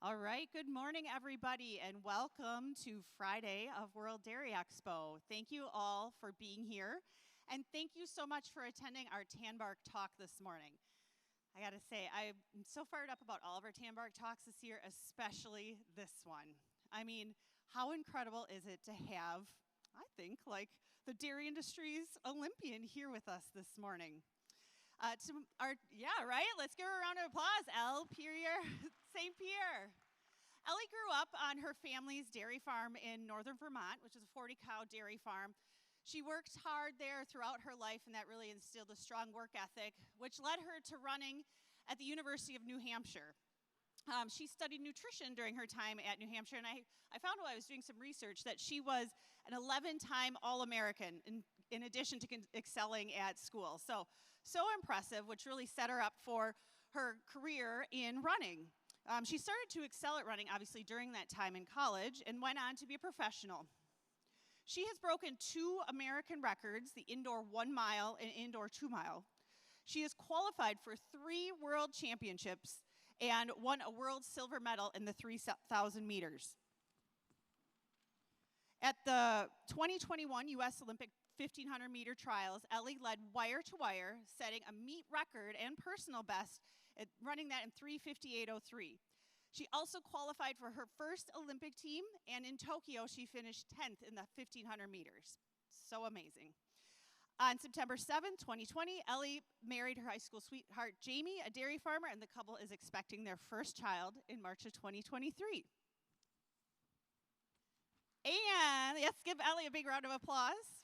All right, good morning, everybody, and welcome to Friday of World Dairy Expo. Thank you all for being here, and thank you so much for attending our Tanbark talk this morning. I gotta say, I'm so fired up about all of our Tanbark talks this year, especially this one. I mean, how incredible is it to have, I think, like the dairy industry's Olympian here with us this morning? Let's give her a round of applause. Elle, Pierre, St. Pierre. Elle grew up on her family's dairy farm in northern Vermont, which is a 40-cow dairy farm. She worked hard there throughout her life, and that really instilled a strong work ethic, which led her to running at the University of New Hampshire. She studied nutrition during her time at New Hampshire, and I found while I was doing some research that she was an 11-time All-American in addition to excelling at school. So impressive, which really set her up for her career in running. She started to excel at running, obviously, during that time in college and went on to be a professional. She has broken 2 American records, the indoor 1 mile and indoor 2 mile. She has qualified for 3 world championships and won a world silver medal in the 3,000 meters. At the 2021 U.S. Olympic 1,500 meter trials, Elle led wire to wire, setting a meet record and personal best, at running that in 3:58:03. She also qualified for her first Olympic team, and in Tokyo, she finished 10th in the 1,500 meters. So amazing. On September 7, 2020, Elle married her high school sweetheart, Jamie, a dairy farmer, and the couple is expecting their first child in March of 2023. And let's give Elle a big round of applause.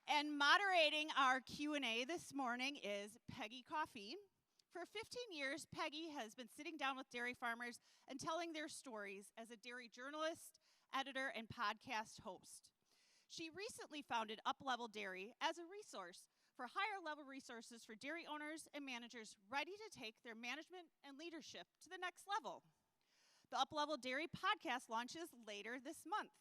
And moderating our Q&A this morning is Peggy Coffey. For 15 years, Peggy has been sitting down with dairy farmers and telling their stories as a dairy journalist, editor, and podcast host. She recently founded UpLevel Dairy as a resource for higher-level resources for dairy owners and managers ready to take their management and leadership to the next level. The UpLevel Dairy podcast launches later this month.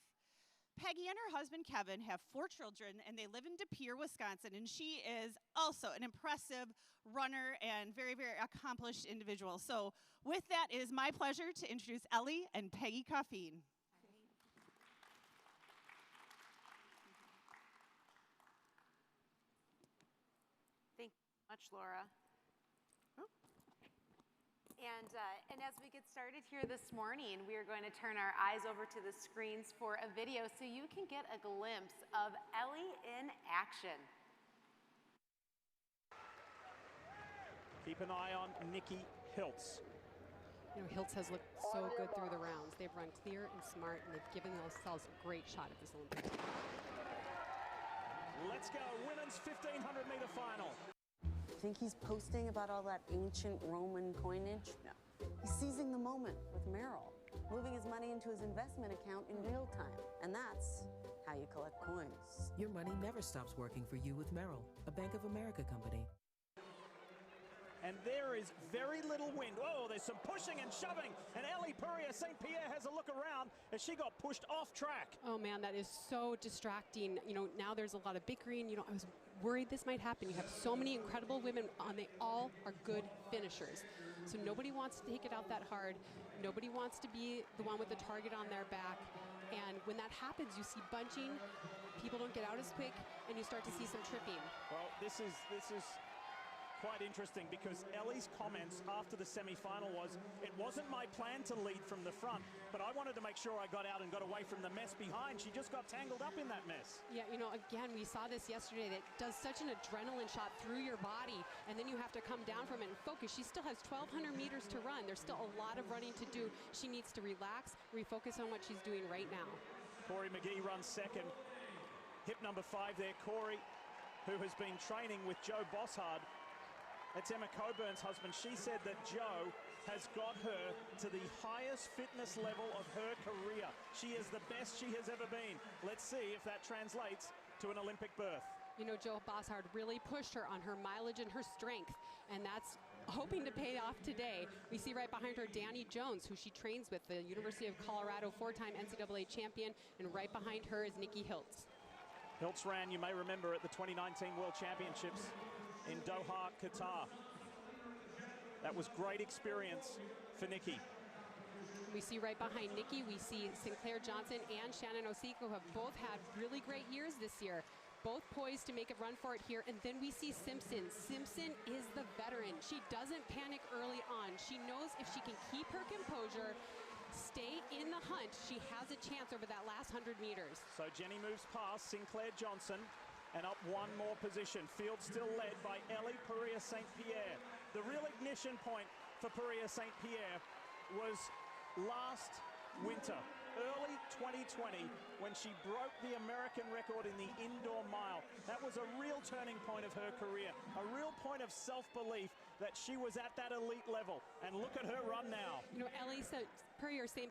Peggy and her husband, Kevin, have 4 children, and they live in De Pere, Wisconsin, and she is also an impressive runner and very, very accomplished individual. So with that, it is my pleasure to introduce Elle and Peggy Coffey. Thank you so much, Laura. And as we get started here this morning, we are going to turn our eyes over to the screens for a video so you can get a glimpse of Elle in action. Keep an eye on Nikki Hiltz. You know, Hiltz has looked so good through the rounds. They've run clear and smart, and they've given themselves a great shot at this Olympic. Let's go, women's 1,500 meter final. Think he's posting about all that ancient Roman coinage? No. He's seizing the moment with Merrill, moving his money into his investment account in real time. And that's how you collect coins. Your money never stops working for you with Merrill, a Bank of America company. And there is very little wind. Oh, there's some pushing and shoving. And Elle St. Pierre has a look around as she got pushed off track. Oh man, that is so distracting. You know, now there's a lot of bickering. You know, I was worried this might happen. You have so many incredible women, and they all are good finishers. So nobody wants to take it out that hard. Nobody wants to be the one with the target on their back. And when that happens, you see bunching, people don't get out as quick, and you start to see some tripping. Well, this is quite interesting because Elle's comments after the semi-final was, it wasn't my plan to lead from the front, but I wanted to make sure I got out and got away from the mess behind. She just got tangled up in that mess. Yeah, you know, again, we saw this yesterday. That does such an adrenaline shot through your body, and then you have to come down from it and focus. She still has 1,200 meters to run. There's still a lot of running to do. She needs to relax, refocus on what she's doing right now. Corey McGee runs second. Hip number 5 there, Corey, who has been training with Joe Bosshard. That's Emma Coburn's husband. She said that Joe has got her to the highest fitness level of her career. She is the best she has ever been. Let's see if that translates to an Olympic berth. You know, Joe Bosshard really pushed her on her mileage and her strength, and that's hoping to pay off today. We see right behind her Danny Jones, who she trains with, the University of Colorado 4-time NCAA champion, and right behind her is Nikki Hiltz. Hiltz ran, you may remember, at the 2019 World Championships in Doha, Qatar. That was great experience for Nikki. We see right behind Nikki, we see Sinclair Johnson and Shannon Osiko have both had really great years this year. Both poised to make a run for it here. And then we see Simpson. Simpson is the veteran. She doesn't panic early on. She knows if she can keep her composure, stay in the hunt, she has a chance over that last 100 meters. So Jenny moves past Sinclair Johnson and up one more position. Field still led by Elle St. Pierre. The real ignition point for St. Pierre was last winter, early 2020, when she broke the American record in the indoor mile. That was a real turning point of her career, a real point of self-belief that she was at that elite level. And look at her run now. You know, Elle St.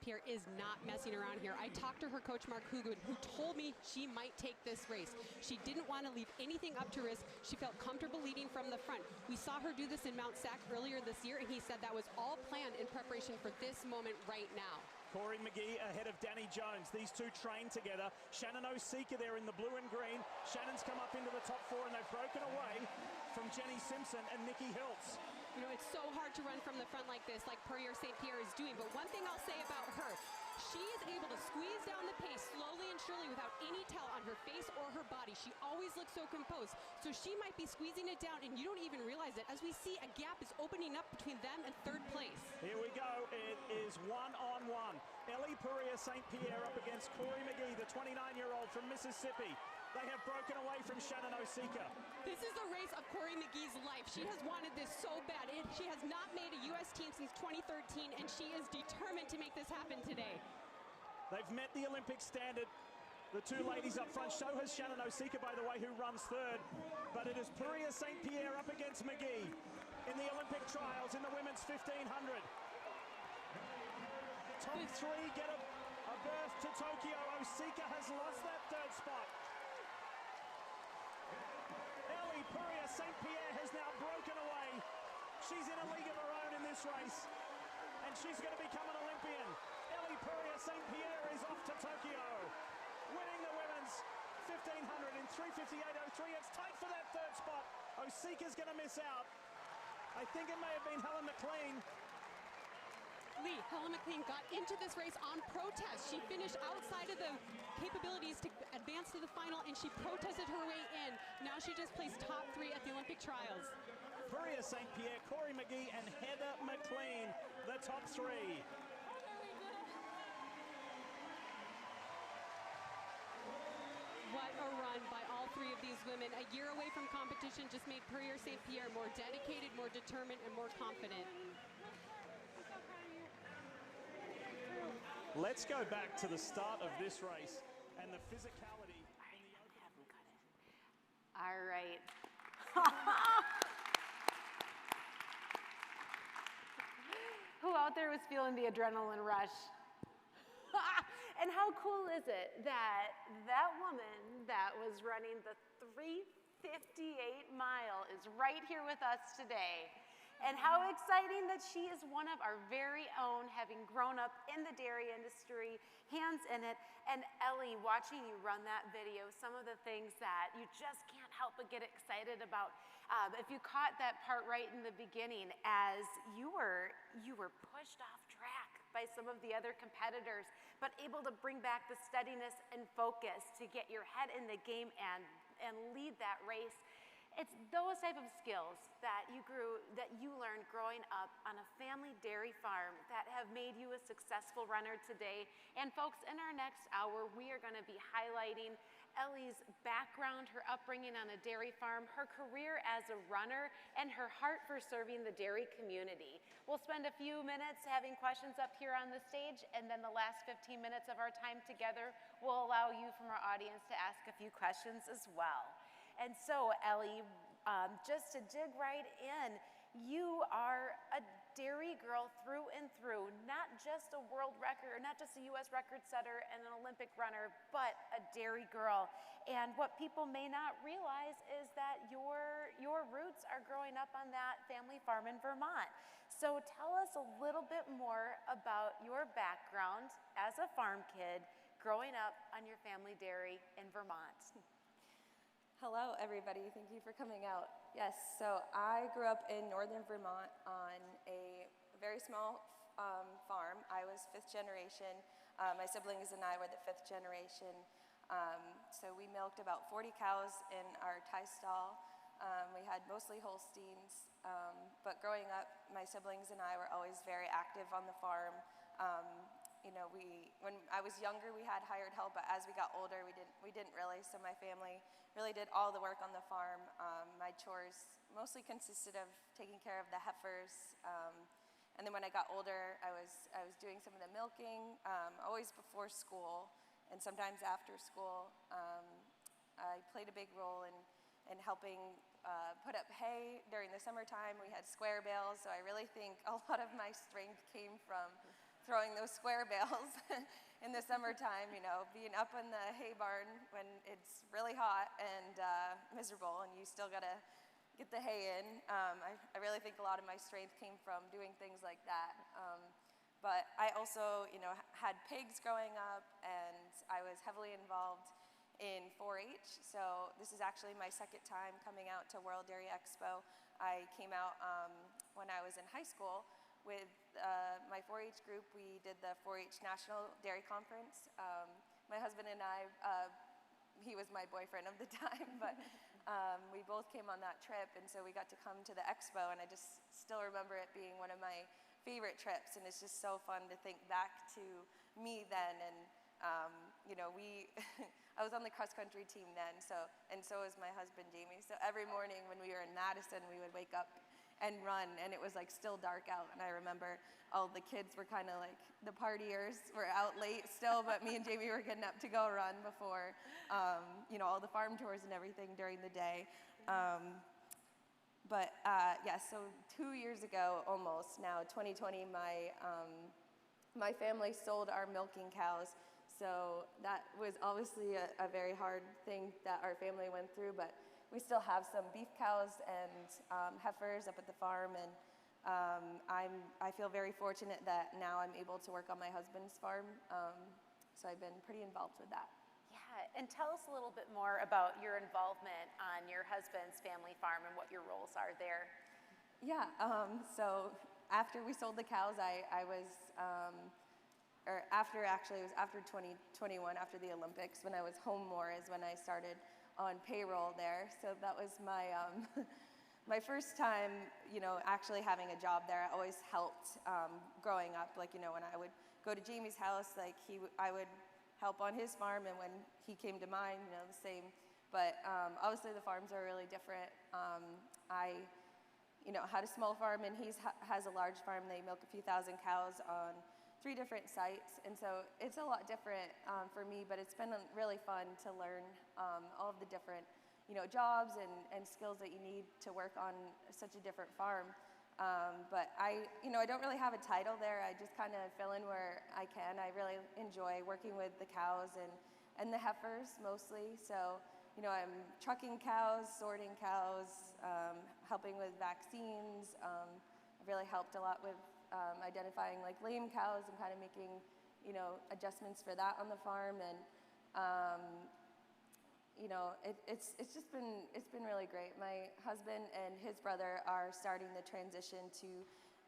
Pierre is not messing around here. I talked to her coach, Mark Hugud, who told me she might take this race. She didn't want to leave anything up to risk. She felt comfortable leading from the front. We saw her do this in Mount Sac earlier this year, and he said that was all planned in preparation for this moment right now. Corey McGee ahead of Danny Jones. These two train together. Shannon Osika there in the blue and green. Shannon's come up into the top 4, and they've broken away from Jenny Simpson and Nikki Hiltz. You know, it's so hard to run from the front like this, like St. Pierre is doing. But one thing I'll say about her, she is able to squeeze down the pace slowly and surely without any tell on her face or her body. She always looks so composed. So she might be squeezing it down, and you don't even realize it. As we see, a gap is opening up between them and third place. Here we go. It is one-on-one. Elle St. Pierre up against Corey McGee, the 29-year-old from Mississippi. They have broken away from Shannon Osika. This is the race of Corey McGee's life. She has wanted this so bad. She has not made a U.S. team since 2013, and she is determined to make this happen today. They've met the Olympic standard. The two ladies up front. So has Shannon Osika, by the way, who runs third. But it is St. Pierre up against McGee in the Olympic trials in the women's 1500. Top 3 get a berth to Tokyo. Osika has lost that third spot. Elle St. Pierre has now broken away. She's in a league of her own in this race, and she's going to become an Olympian. Elle St. Pierre is off to Tokyo, winning the women's 1500 in 3:58.03. It's tight for that third spot. Osika's going to miss out. I think it may have been Helen McLean. Helen McLean got into this race on protest. She finished outside of the capabilities to advance to the final, and she protested her way in. Now she just placed top 3 at the Olympic trials. St. Pierre, Corey McGee, and Heather McLean, the top 3. What a run by all 3 of these women. A year away from competition just made St. Pierre more dedicated, more determined, and more confident. Let's go back to the start of this race and the physicality in the open. All right. Who out there was feeling the adrenaline rush? And how cool is it that that woman that was running the 3:58 mile is right here with us today? And how exciting that she is one of our very own, having grown up in the dairy industry, hands in it. And Elle, watching you run that video, some of the things that you just can't help but get excited about. If you caught that part right in the beginning, as you were pushed off track by some of the other competitors, but able to bring back the steadiness and focus to get your head in the game and lead that race. It's those type of skills that you learned growing up on a family dairy farm that have made you a successful runner today. And folks, in our next hour, we are going to be highlighting Elle's background, her upbringing on a dairy farm, her career as a runner, and her heart for serving the dairy community. We'll spend a few minutes having questions up here on the stage, and then the last 15 minutes of our time together will allow you from our audience to ask a few questions as well. And so, Elle, just to dig right in, you are a dairy girl through and through, not just a world record, not just a U.S. record setter and an Olympic runner, but a dairy girl. And what people may not realize is that your roots are growing up on that family farm in Vermont. So tell us a little bit more about your background as a farm kid growing up on your family dairy in Vermont. Hello, everybody. Thank you for coming out. Yes, so I grew up in northern Vermont on a very small farm. I was 5th generation. My siblings and I were the 5th generation. So we milked about 40 cows in our tie stall. We had mostly Holsteins, but growing up, my siblings and I were always very active on the farm. You know, when I was younger, we had hired help, but as we got older, we didn't really. So my family really did all the work on the farm. My chores mostly consisted of taking care of the heifers. And then when I got older, I was doing some of the milking, always before school, and sometimes after school. I played a big role in helping put up hay during the summertime. We had square bales, so I really think a lot of my strength came from throwing those square bales in the summertime, you know, being up in the hay barn when it's really hot and miserable, and you still gotta get the hay in. I really think a lot of my strength came from doing things like that. But I also, you know, had pigs growing up, and I was heavily involved in 4-H. So this is actually my second time coming out to World Dairy Expo. I came out when I was in high school with my 4-H group. We did the 4-H National Dairy Conference. My husband and I, he was my boyfriend of the time, but we both came on that trip, and so we got to come to the expo, and I just still remember it being one of my favorite trips, and it's just so fun to think back to me then. And you know, I was on the cross-country team then, so was my husband Jamie. So every morning when we were in Madison, we would wake up and run, and it was like still dark out, and I remember all the kids were kind of like, the partiers were out late still, but me and Jamie were getting up to go run before you know, all the farm tours and everything during the day. But yeah, so 2 years ago almost now, 2020, my family sold our milking cows. So that was obviously a very hard thing that our family went through, but we still have some beef cows and heifers up at the farm, and I feel very fortunate that now I'm able to work on my husband's farm. So I've been pretty involved with that. Yeah, and tell us a little bit more about your involvement on your husband's family farm and what your roles are there. Yeah, so after we sold the cows, I was, or after, actually, it was after 2021, after the Olympics, when I was home more is when I started on payroll there. So that was my, my first time, you know, actually having a job there. I always helped growing up, like, you know, when I would go to Jamie's house, like I would help on his farm, and when he came to mine, you know, the same. But obviously the farms are really different. I, you know, had a small farm, and he has a large farm. They milk a few thousand cows on 3 different sites, and so it's a lot different for me, but it's been really fun to learn all of the different, you know, jobs and skills that you need to work on such a different farm. But you know, I don't really have a title there. I just kind of fill in where I can. I really enjoy working with the cows and the heifers mostly. So, you know, I'm trucking cows, sorting cows, helping with vaccines. I've really helped a lot with identifying like lame cows and kind of making, you know, adjustments for that on the farm. And you know, it's been really great. My husband and his brother are starting the transition to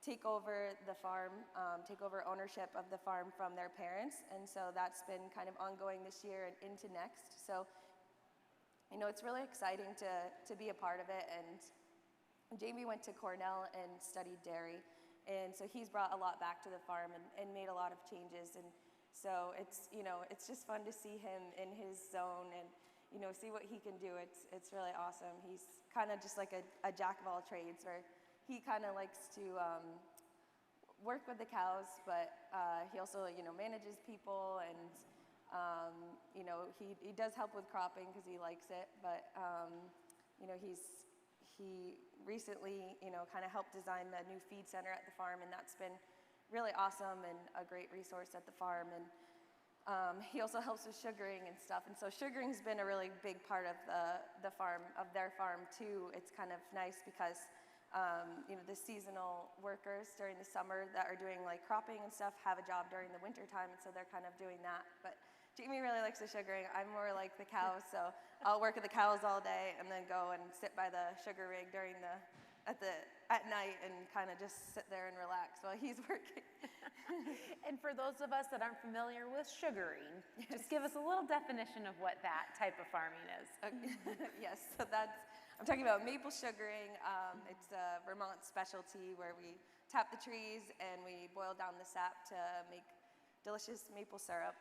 take over the farm, take over ownership of the farm from their parents, and so that's been kind of ongoing this year and into next. So, you know, it's really exciting to be a part of it. And Jamie went to Cornell and studied dairy, and so he's brought a lot back to the farm and made a lot of changes. And so it's, you know, it's just fun to see him in his zone and, you know, see what he can do. It's really awesome. He's kind of just like a jack of all trades, where he kind of likes to work with the cows, but he also, you know, manages people, and you know, he does help with cropping because he likes it. But you know, he recently, you know, kind of helped design the new feed center at the farm, and that's been really awesome and a great resource at the farm. And he also helps with sugaring and stuff, and so sugaring's been a really big part of the farm, of their farm too. It's kind of nice because you know, the seasonal workers during the summer that are doing like cropping and stuff have a job during the winter time, and so they're kind of doing that. But Jamie really likes the sugaring. I'm more like the cows, so I'll work with the cows all day and then go and sit by the sugar rig during at night and kind of just sit there and relax while he's working. And for those of us that aren't familiar with sugaring, just give us a little definition of what that type of farming is. Yes, so I'm talking about maple sugaring. It's a Vermont specialty where we tap the trees and we boil down the sap to make delicious maple syrup.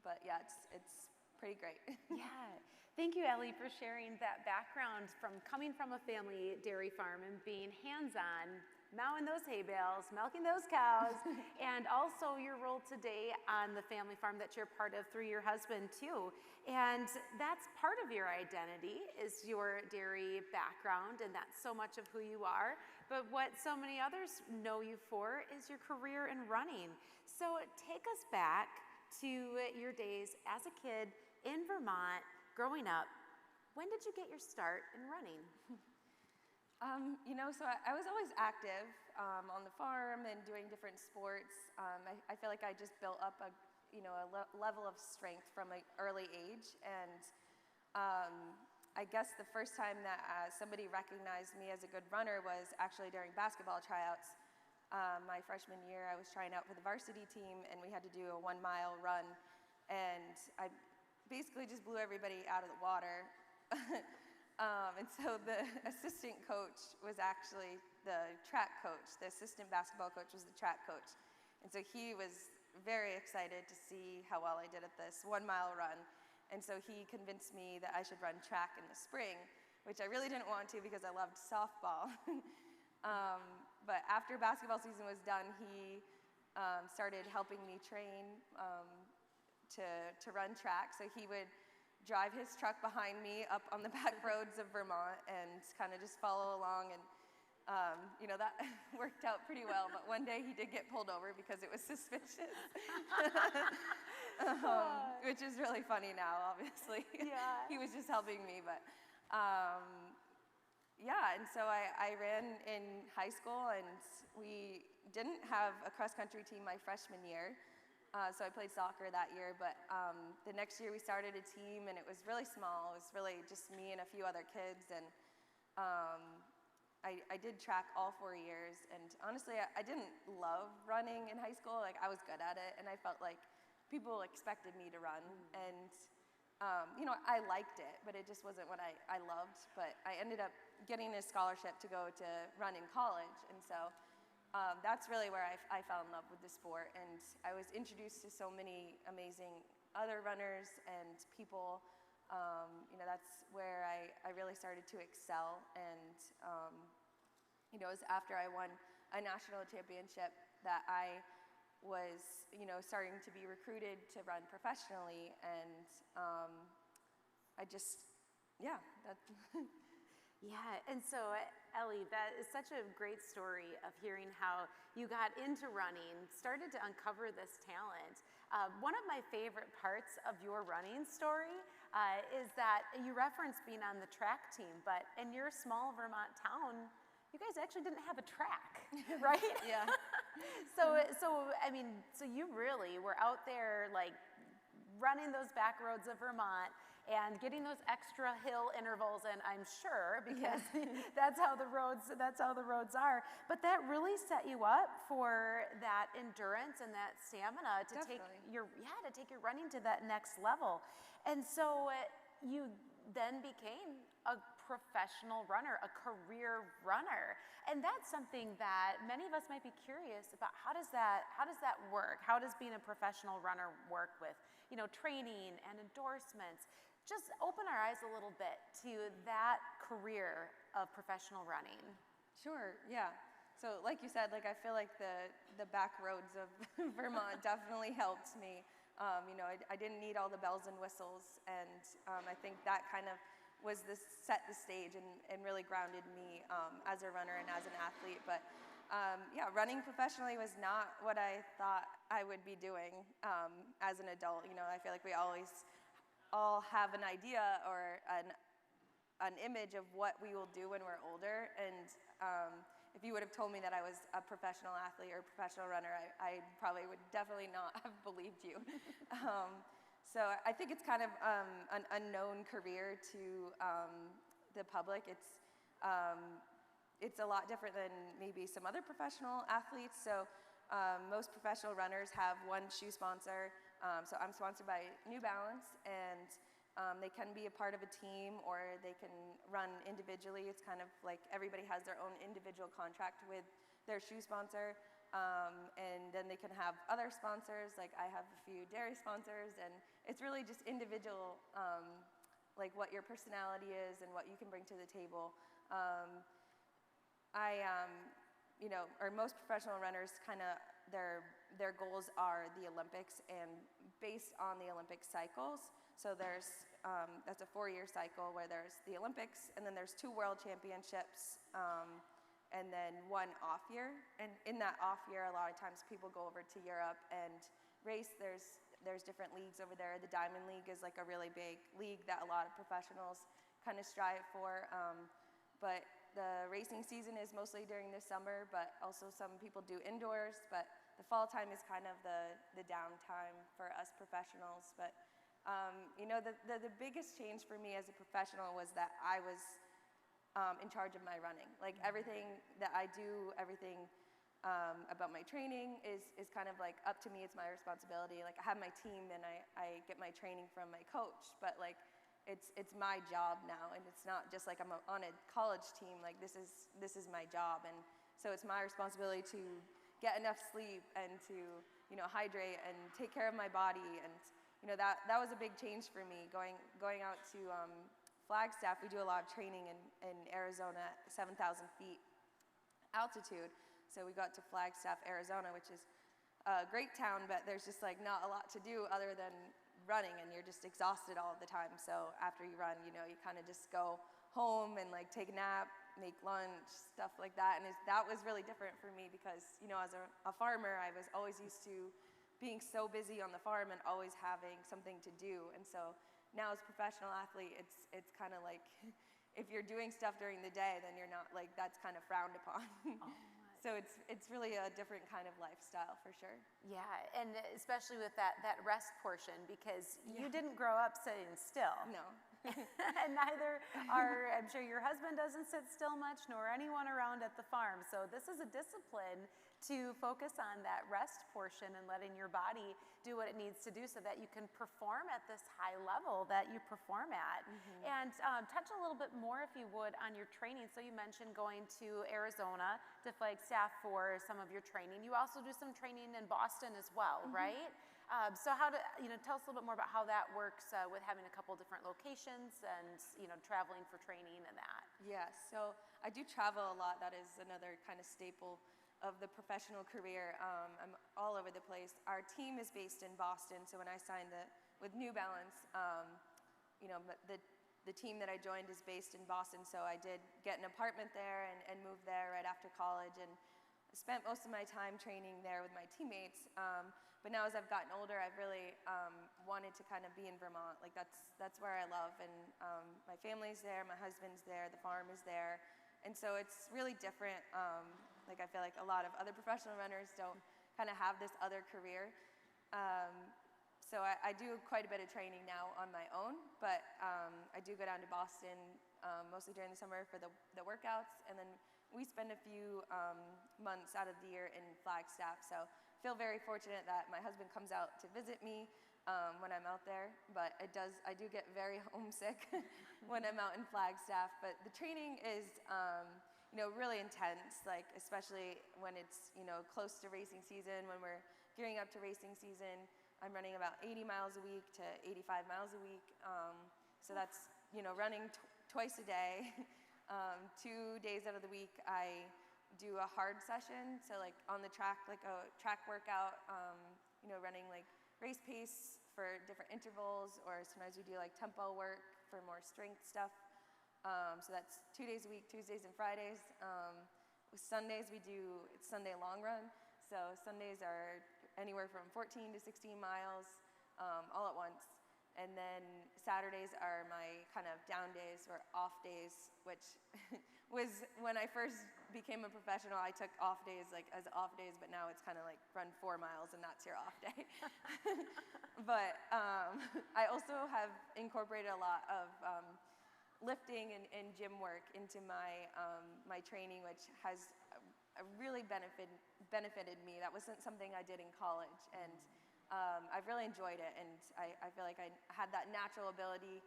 But yeah, it's pretty great. Yeah. Thank you, Elle, for sharing that background from coming from a family dairy farm and being hands-on, mowing those hay bales, milking those cows, and also your role today on the family farm that you're part of through your husband too. And that's part of your identity is your dairy background, and that's so much of who you are. But what so many others know you for is your career in running. So take us back to your days as a kid in Vermont, growing up. When did you get your start in running? So I was always active on the farm and doing different sports. I feel like I just built up a level of strength from an early age. And I guess the first time that somebody recognized me as a good runner was actually during basketball tryouts. My freshman year, I was trying out for the varsity team, and we had to do a 1 mile run. And I basically just blew everybody out of the water. And so the assistant coach was actually the track coach. The assistant basketball coach was the track coach. And so he was very excited to see how well I did at this 1 mile run. And so he convinced me that I should run track in the spring, which I really didn't want to because I loved softball. But after basketball season was done, he started helping me train to run track. So he would drive his truck behind me up on the back roads of Vermont and kind of just follow along. And, that worked out pretty well. But one day he did get pulled over because it was suspicious, which is really funny now, obviously. Yeah. He was just helping me. But, and so I ran in high school, and we didn't have a cross-country team my freshman year. So I played soccer that year, but the next year we started a team, and it was really small. It was really just me and a few other kids, and I did track all 4 years. And honestly, I didn't love running in high school. Like, I was good at it, and I felt like people expected me to run. And, I liked it, but it just wasn't what I loved. But I ended up getting a scholarship to go to run in college, and so that's really where I fell in love with the sport, and I was introduced to so many amazing other runners and people. That's where I really started to excel, and it was after I won a national championship that I was starting to be recruited to run professionally, and I just that. Yeah, and so Elle, that is such a great story of hearing how you got into running, started to uncover this talent. One of my favorite parts of your running story is that you referenced being on the track team, but in your small Vermont town, you guys actually didn't have a track, right? Yeah. So you really were out there like running those back roads of Vermont and getting those extra hill intervals, and I'm sure because that's how the roads are. But that really set you up for that endurance and that stamina to take your running to that next level. And so you then became a professional runner, a career runner. And that's something that many of us might be curious about. How does that work? How does being a professional runner work with, training and endorsements? Just open our eyes a little bit to that career of professional running. Sure, yeah. So like you said, I feel like the back roads of Vermont definitely helped me. I didn't need all the bells and whistles, and I think that kind of set the stage and really grounded me as a runner and as an athlete. But running professionally was not what I thought I would be doing as an adult. I feel like we all have an idea or an image of what we will do when we're older, and if you would have told me that I was a professional athlete or a professional runner, I probably would definitely not have believed you. So I think it's kind of an unknown career to the public. It's it's a lot different than maybe some other professional athletes. So most professional runners have one shoe sponsor. So I'm sponsored by New Balance, and they can be a part of a team or they can run individually. It's kind of like everybody has their own individual contract with their shoe sponsor. And then they can have other sponsors, like I have a few dairy sponsors, and it's really just individual, like what your personality is and what you can bring to the table. Or most professional runners kind of, their goals are the Olympics and based on the Olympic cycles. So there's, that's a 4-year cycle where there's the Olympics and then there's 2 world championships and then 1 off year. And in that off year, a lot of times people go over to Europe and race. There's different leagues over there. The Diamond League is like a really big league that a lot of professionals kind of strive for. But the racing season is mostly during the summer, but also some people do indoors. But the fall time is kind of the downtime for us professionals. But the biggest change for me as a professional was that I was in charge of my running. Like everything that I do, everything about my training is kind of like up to me. It's my responsibility. Like I have my team and I get my training from my coach, but like it's my job now, and it's not just like I'm on a college team. Like this is my job, and so it's my responsibility to get enough sleep and to hydrate and take care of my body. And that was a big change for me going out to Flagstaff. We do a lot of training in Arizona at 7,000 feet altitude. So we got to Flagstaff, Arizona, which is a great town, but there's just like not a lot to do other than running, and you're just exhausted all the time. So after you run, you kind of just go home and like take a nap, make lunch, stuff like that. And that was really different for me because, as a farmer, I was always used to being so busy on the farm and always having something to do. And so now as a professional athlete, it's kind of like if you're doing stuff during the day, then you're not, like, that's kind of frowned upon. So it's really a different kind of lifestyle for sure. Yeah, and especially with that rest portion, because you didn't grow up sitting still. No. And neither I'm sure your husband doesn't sit still much, nor anyone around at the farm. So this is a discipline to focus on that rest portion and letting your body do what it needs to do so that you can perform at this high level that you perform at. And touch a little bit more, if you would, on your training. So you mentioned going to Arizona to Flagstaff for some of your training. You also do some training in Boston as well, right? So tell us a little bit more about how that works with having a couple different locations and, traveling for training and that. Yes, so I do travel a lot. That is another kind of staple of the professional career. I'm all over the place. Our team is based in Boston, so when I signed with New Balance, the team that I joined is based in Boston, so I did get an apartment there and moved there right after college, and spent most of my time training there with my teammates. But now as I've gotten older, I've really wanted to kind of be in Vermont. Like that's where I love, and my family's there, my husband's there, the farm is there, and so it's really different. Like I feel like a lot of other professional runners don't kind of have this other career. So I do quite a bit of training now on my own, but I do go down to Boston mostly during the summer for the workouts, and then we spend a few months out of the year in Flagstaff. So I feel very fortunate that my husband comes out to visit me when I'm out there, but I do get very homesick when I'm out in Flagstaff. But the training is really intense, like especially when it's close to racing season. When we're gearing up to racing season, I'm running about 80 miles a week to 85 miles a week. So that's running twice a day. 2 days out of the week I do a hard session, so like on the track, like a track workout, running like race pace for different intervals, or sometimes we do like tempo work for more strength stuff. So that's 2 days a week, Tuesdays and Fridays. With Sundays it's Sunday long run, so Sundays are anywhere from 14 to 16 miles all at once. And then Saturdays are my kind of down days or off days, which was when I first became a professional, I took off days like as off days, but now it's kind of like run 4 miles and that's your off day. But I also have incorporated a lot of lifting and gym work into my, my training, which has really benefited me. That wasn't something I did in college, and I've really enjoyed it, and I feel like I had that natural ability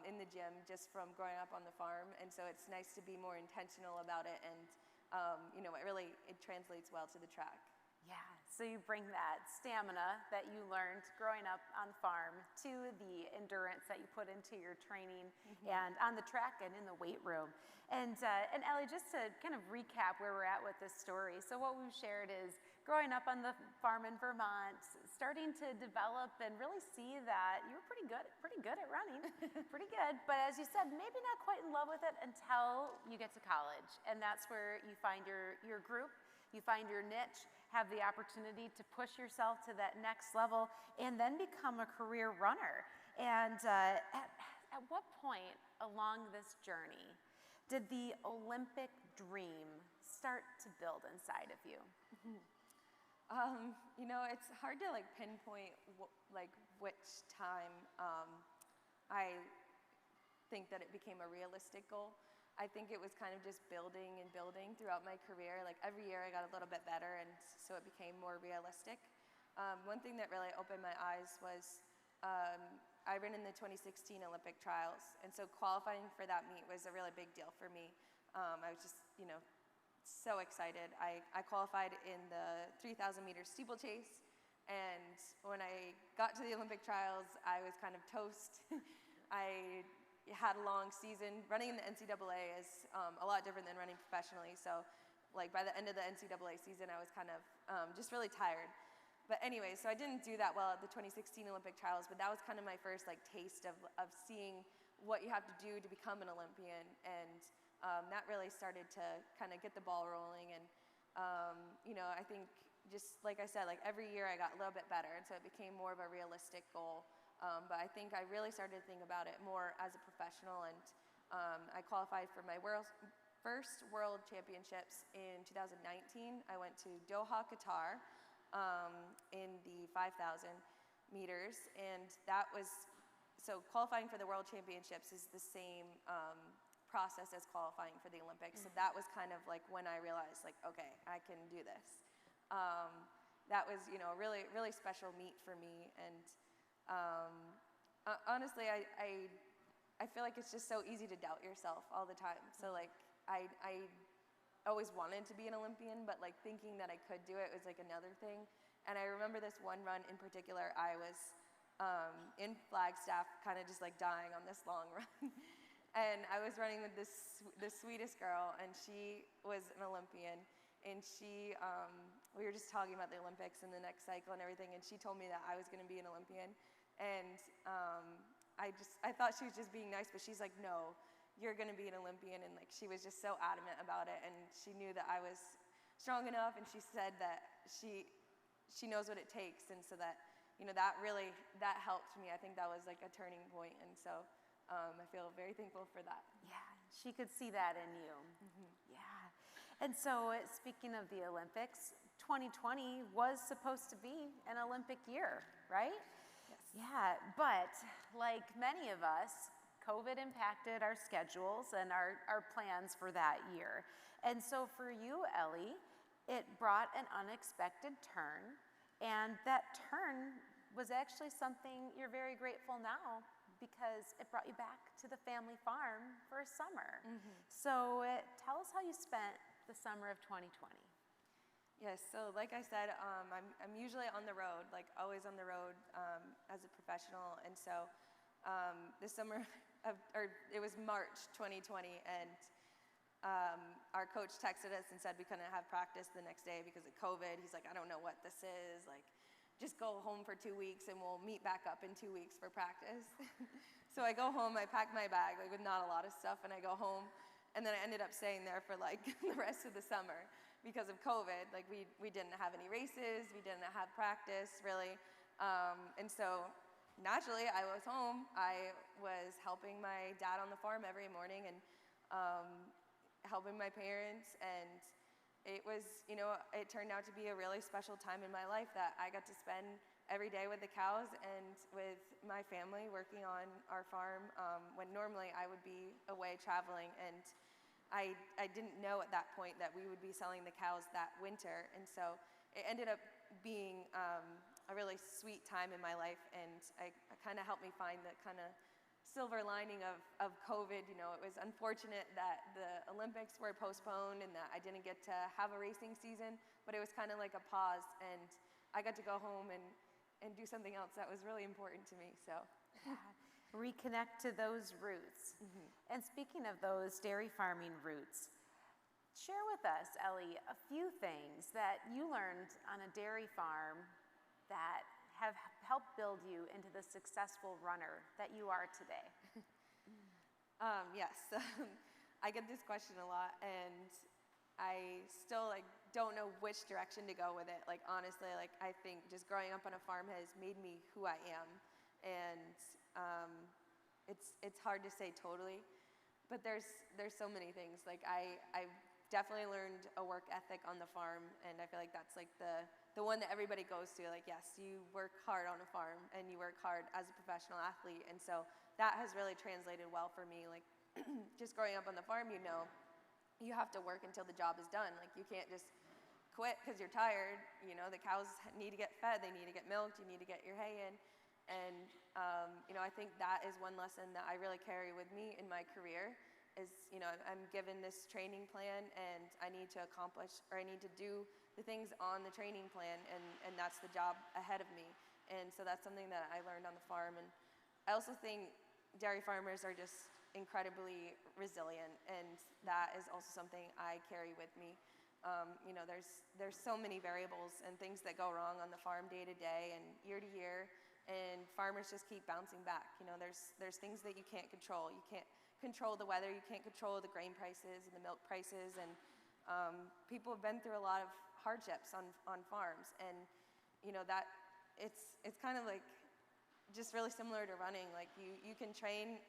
in the gym just from growing up on the farm, and so it's nice to be more intentional about it, and you know, it translates well to the track. Yeah, so you bring that stamina that you learned growing up on the farm to the endurance that you put into your training and on the track and in the weight room. And Elle, just to kind of recap where we're at with this story, so what we've shared is growing up on the farm in Vermont, starting to develop and really see that you were pretty good at running, pretty good. But as you said, maybe not quite in love with it until you get to college. And that's where you find your group, you find your niche, have the opportunity to push yourself to that next level, and then become a career runner. And at what point along this journey did the Olympic dream start to build inside of you? You know, it's hard to like pinpoint which time I think that it became a realistic goal. I think it was kind of just building and building throughout my career. Like every year I got a little bit better, and so it became more realistic. One thing that really opened my eyes was I ran in the 2016 Olympic trials, and so qualifying for that meet was a really big deal for me. I was just, you know, so excited. I qualified in the 3,000 meter steeplechase, and when I got to the Olympic trials, I was kind of toast. I had a long season. Running in the NCAA is a lot different than running professionally, so like by the end of the NCAA season, I was kind of just really tired. But anyway, so I didn't do that well at the 2016 Olympic trials, but that was kind of my first like taste of seeing what you have to do to become an Olympian, and that really started to kind of get the ball rolling. And you know, I think just like I said, like every year I got a little bit better, and so it became more of a realistic goal. But I think I really started to think about it more as a professional, and I qualified for my first World Championships in 2019. I went to Doha, Qatar, in the 5,000 meters, and that was, so qualifying for the World Championships is the same process as qualifying for the Olympics. So that was kind of like when I realized, like, okay, I can do this. That was, you know, a really, really special meet for me, and honestly, I feel like it's just so easy to doubt yourself all the time. So like, I always wanted to be an Olympian, but like thinking that I could do it was like another thing. And I remember this one run in particular, I was in Flagstaff, kind of just like dying on this long run. And I was running with the sweetest girl, and she was an Olympian. And she, we were just talking about the Olympics and the next cycle and everything, and she told me that I was gonna be an Olympian. And I thought she was just being nice, but she's like, no, you're gonna be an Olympian. And like, she was just so adamant about it, and she knew that I was strong enough, and she said that she knows what it takes. And so that, you know, that really, that helped me. I think that was like a turning point, and so I feel very thankful for that. Yeah, she could see that in you. Yeah. And so speaking of the Olympics, 2020 was supposed to be an Olympic year, right? Yeah, but like many of us, COVID impacted our schedules and our plans for that year. And so for you, Elle, it brought an unexpected turn, and that turn was actually something you're very grateful now, because it brought you back to the family farm for a summer. So tell us how you spent the summer of 2020. Yes, so like I said, I'm usually on the road, like always on the road as a professional. And so this summer, it was March 2020, and our coach texted us and said we couldn't have practice the next day because of COVID. He's like, I don't know what this is. Like, just go home for 2 weeks and we'll meet back up in 2 weeks for practice. So I go home, I pack my bag like with not a lot of stuff, and I go home. And then I ended up staying there for like the rest of the summer because of COVID. Like we didn't have any races, we didn't have practice really. And so naturally I was home. I was helping my dad on the farm every morning, and helping my parents. And it was, you know, it turned out to be a really special time in my life that I got to spend every day with the cows and with my family working on our farm when normally I would be away traveling, and I didn't know at that point that we would be selling the cows that winter, and so it ended up being a really sweet time in my life, and it kind of helped me find the kind of silver lining of COVID. You know, it was unfortunate that the Olympics were postponed and that I didn't get to have a racing season, but it was kind of like a pause, and I got to go home and do something else that was really important to me. So reconnect to those roots. And speaking of those dairy farming roots, share with us, Elle, a few things that you learned on a dairy farm that have helped build you into the successful runner that you are today. Yes, I get this question a lot, and I still don't know which direction to go with it. Like, honestly, I think just growing up on a farm has made me who I am, and it's hard to say totally, but there's so many things. Like, I've definitely learned a work ethic on the farm, and I feel like that's like the one that everybody goes to. Like, yes, you work hard on a farm and you work hard as a professional athlete, and so that has really translated well for me. Like, just growing up on the farm, you know, you have to work until the job is done. Like, you can't just quit because you're tired. You know, the cows need to get fed, they need to get milked, you need to get your hay in. And, you know, I think that is one lesson that I really carry with me in my career is, you know, I'm given this training plan and I need to accomplish, or I need to do the things on the training plan, and that's the job ahead of me. And so that's something that I learned on the farm. And I also think dairy farmers are just incredibly resilient, and that is also something I carry with me. You know, there's so many variables and things that go wrong on the farm day to day and year to year, and farmers just keep bouncing back. You know, there's things that you can't control. You can't control the weather, you can't control the grain prices and the milk prices, and people have been through a lot of hardships on farms, and you know that it's kind of like just really similar to running. Like, you can train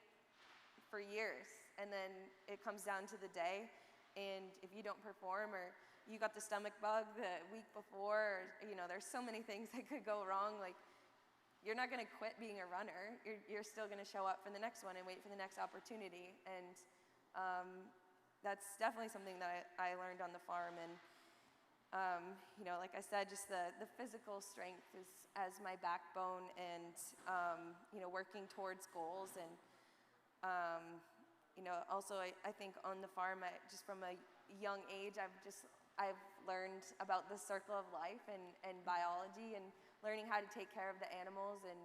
for years, and then it comes down to the day, and if you don't perform, or you got the stomach bug the week before, or, you know, there's so many things that could go wrong. Like, you're not going to quit being a runner. You're still going to show up for the next one and wait for the next opportunity, and that's definitely something that I learned on the farm. And you know, like I said, just the physical strength is as my backbone, and you know, working towards goals. And you know, also I think on the farm, just from a young age, I've learned about the circle of life and biology, and learning how to take care of the animals, and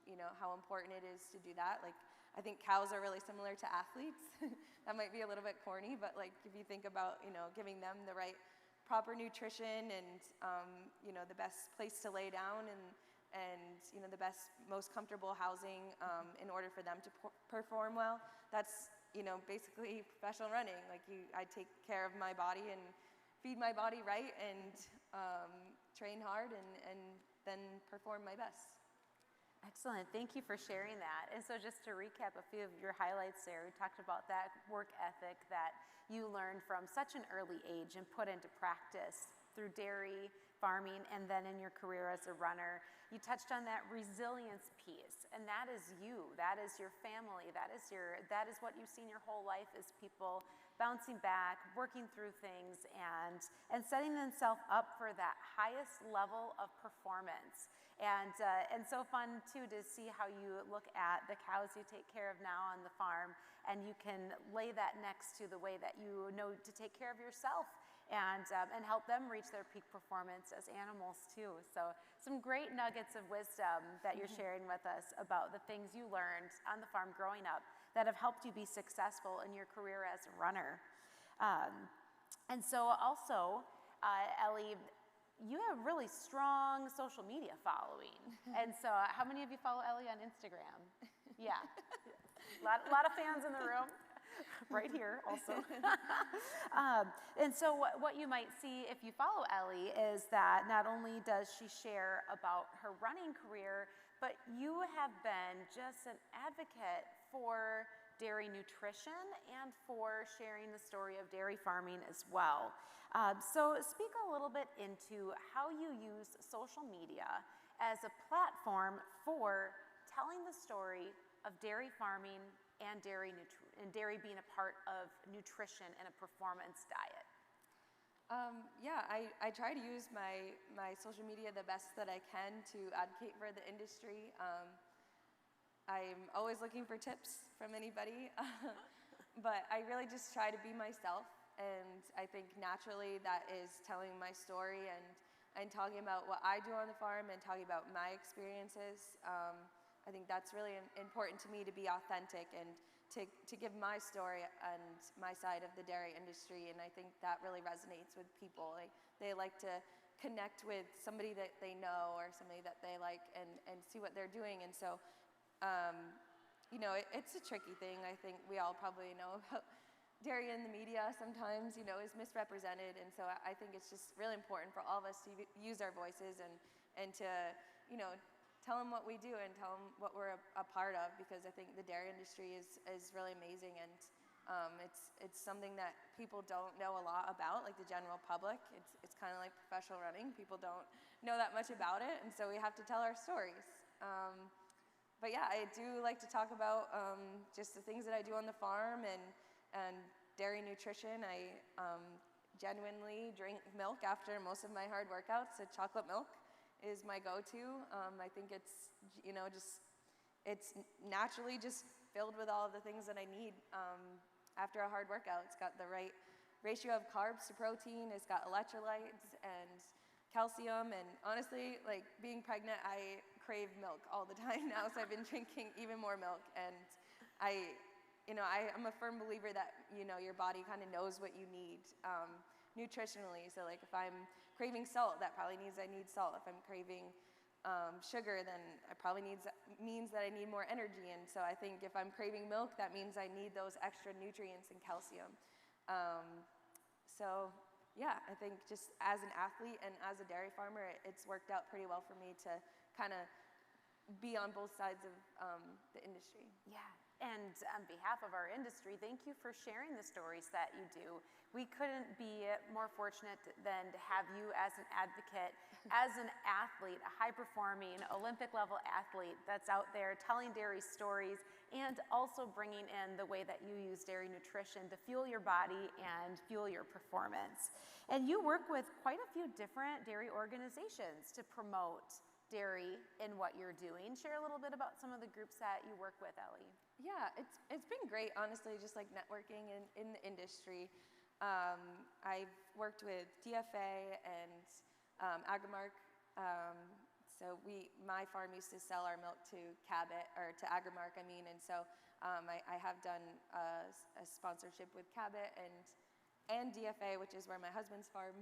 you know, how important it is to do that. Like, I think cows are really similar to athletes. That might be a little bit corny, but like, if you think about, you know, giving them the right proper nutrition, and you know, the best place to lay down, and you know, the best, most comfortable housing in order for them to perform well, that's, you know, basically professional running. Like, I take care of my body and feed my body right, and train hard, and then perform my best. Excellent. Thank you for sharing that. And so just to recap a few of your highlights there, we talked about that work ethic that you learned from such an early age and put into practice through dairy farming and then in your career as a runner. You touched on that resilience piece, and that is you, that is your family, that is what you've seen your whole life, is people bouncing back, working through things, and setting themselves up for that highest level of performance. And so fun too to see how you look at the cows you take care of now on the farm, and you can lay that next to the way that you know to take care of yourself, and help them reach their peak performance as animals too. So some great nuggets of wisdom that you're sharing with us about the things you learned on the farm growing up that have helped you be successful in your career as a runner. And so also, Elle, you have really strong social media following. And so how many of you follow Elle on Instagram? Yeah, a lot of fans in the room. Right here also. And so what you might see if you follow Elle is that not only does she share about her running career, but you have been just an advocate for dairy nutrition and for sharing the story of dairy farming as well. So speak a little bit into how you use social media as a platform for telling the story of dairy farming and dairy being a part of nutrition and a performance diet? Yeah, I try to use my social media the best that I can to advocate for the industry. I'm always looking for tips from anybody, but I really just try to be myself, and I think naturally that is telling my story and talking about what I do on the farm and talking about my experiences. I think that's really important to me, to be authentic and to give my story and my side of the dairy industry, and I think that really resonates with people. They like to connect with somebody that they know or somebody that they like and see what they're doing. And so, you know, it's a tricky thing. I think we all probably know about dairy in the media sometimes, you know, is misrepresented, and so I think it's just really important for all of us to use our voices and to, you know, tell them what we do and tell them what we're a part of, because I think the dairy industry is really amazing, and it's something that people don't know a lot about, like the general public. It's kind of like professional running. People don't know that much about it, and so we have to tell our stories. But yeah, I do like to talk about just the things that I do on the farm and dairy nutrition. I genuinely drink milk after most of my hard workouts, so chocolate milk is my go-to. I think it's, you know, it's naturally just filled with all of the things that I need after a hard workout. It's got the right ratio of carbs to protein. It's got electrolytes and calcium, and honestly, like being pregnant, I crave milk all the time now, so I've been drinking even more milk, and I'm a firm believer that, you know, your body kind of knows what you need nutritionally. So like if I'm craving salt, that probably means I need salt. If I'm craving sugar, then it probably means that I need more energy. And so I think if I'm craving milk, that means I need those extra nutrients and calcium. So yeah, I think just as an athlete and as a dairy farmer, it's worked out pretty well for me to kind of be on both sides of the industry. Yeah. And on behalf of our industry, thank you for sharing the stories that you do. We couldn't be more fortunate than to have you as an advocate, as an athlete, a high-performing Olympic-level athlete that's out there telling dairy stories and also bringing in the way that you use dairy nutrition to fuel your body and fuel your performance. And you work with quite a few different dairy organizations to promote dairy in what you're doing. Share a little bit about some of the groups that you work with, Elle. Yeah, it's been great, honestly, just like networking in the industry. I've worked with DFA and Agrimark. So my farm used to sell our milk to Cabot, or to Agrimark, I mean, and so I have done a sponsorship with Cabot and DFA, which is where my husband's farm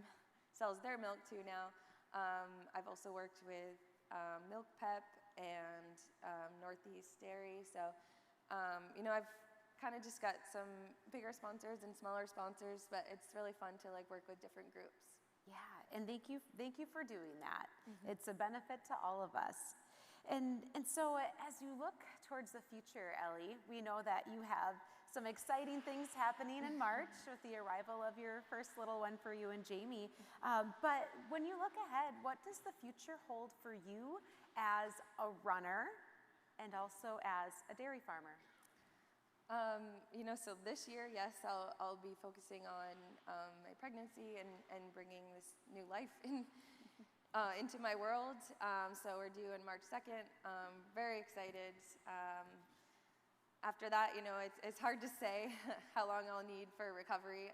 sells their milk to now. I've also worked with Milk Pep and Northeast Dairy. So, you know, I've kind of just got some bigger sponsors and smaller sponsors, but it's really fun to like work with different groups. Yeah, and thank you for doing that. Mm-hmm. It's a benefit to all of us. And so as you look towards the future, Elle, we know that you have some exciting things happening in March with the arrival of your first little one for you and Jamie. But when you look ahead, what does the future hold for you as a runner and also as a dairy farmer? You know, so this year, yes, I'll be focusing on my pregnancy and bringing this new life into my world. So we're due on March 2nd. Very excited. After that, you know, it's hard to say how long I'll need for recovery.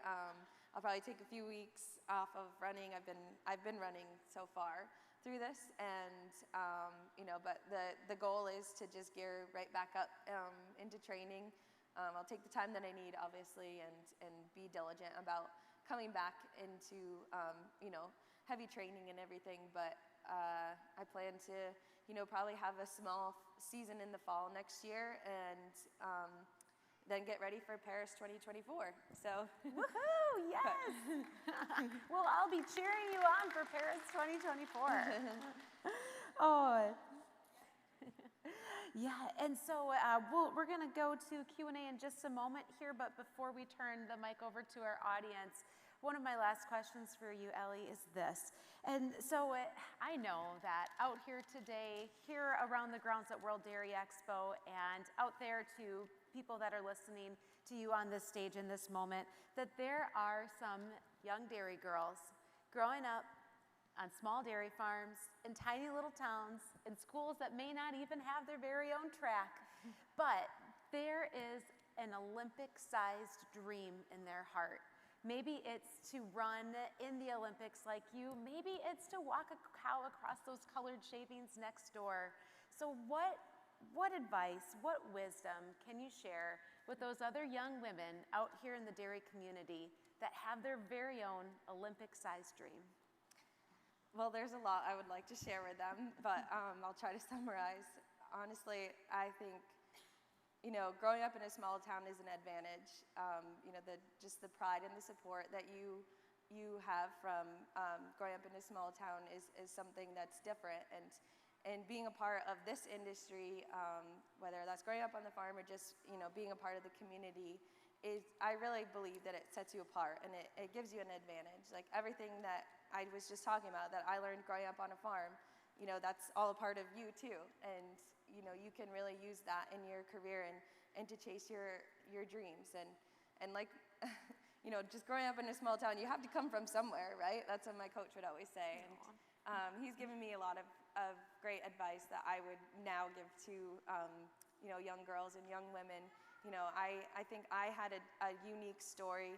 I'll probably take a few weeks off of running. I've been running so far through this, and you know, but the goal is to just gear right back up into training. I'll take the time that I need, obviously, and be diligent about coming back into you know, heavy training and everything. But I plan to, you know, probably have a small season in the fall next year, and then get ready for Paris 2024. So, woohoo! Yes. Well, I'll be cheering you on for Paris 2024. Oh. Yeah, and so we're going to go to Q&A in just a moment here, but before we turn the mic over to our audience, one of my last questions for you, Ellie, is this. And so I know that out here today, here around the grounds at World Dairy Expo, and out there to people that are listening to you on this stage in this moment, that there are some young dairy girls growing up on small dairy farms, in tiny little towns, in schools that may not even have their very own track, but there is an Olympic-sized dream in their heart. Maybe it's to run in the Olympics like you. Maybe it's to walk a cow across those colored shavings next door. So what advice, what wisdom can you share with those other young women out here in the dairy community that have their very own Olympic-sized dream? Well, there's a lot I would like to share with them, but I'll try to summarize. Honestly, I think, growing up in a small town is an advantage. Just the pride and the support that you have from growing up in a small town is something that's different. And being a part of this industry, whether that's growing up on the farm or just being a part of the community, I really believe that it sets you apart and it gives you an advantage. Like everything that I was just talking about that I learned growing up on a farm, that's all a part of you too. And you can really use that in your career and to chase your dreams. And like, just growing up in a small town, you have to come from somewhere, right? That's what my coach would always say. And he's given me a lot of great advice that I would now give to, young girls and young women. I think I had a unique story,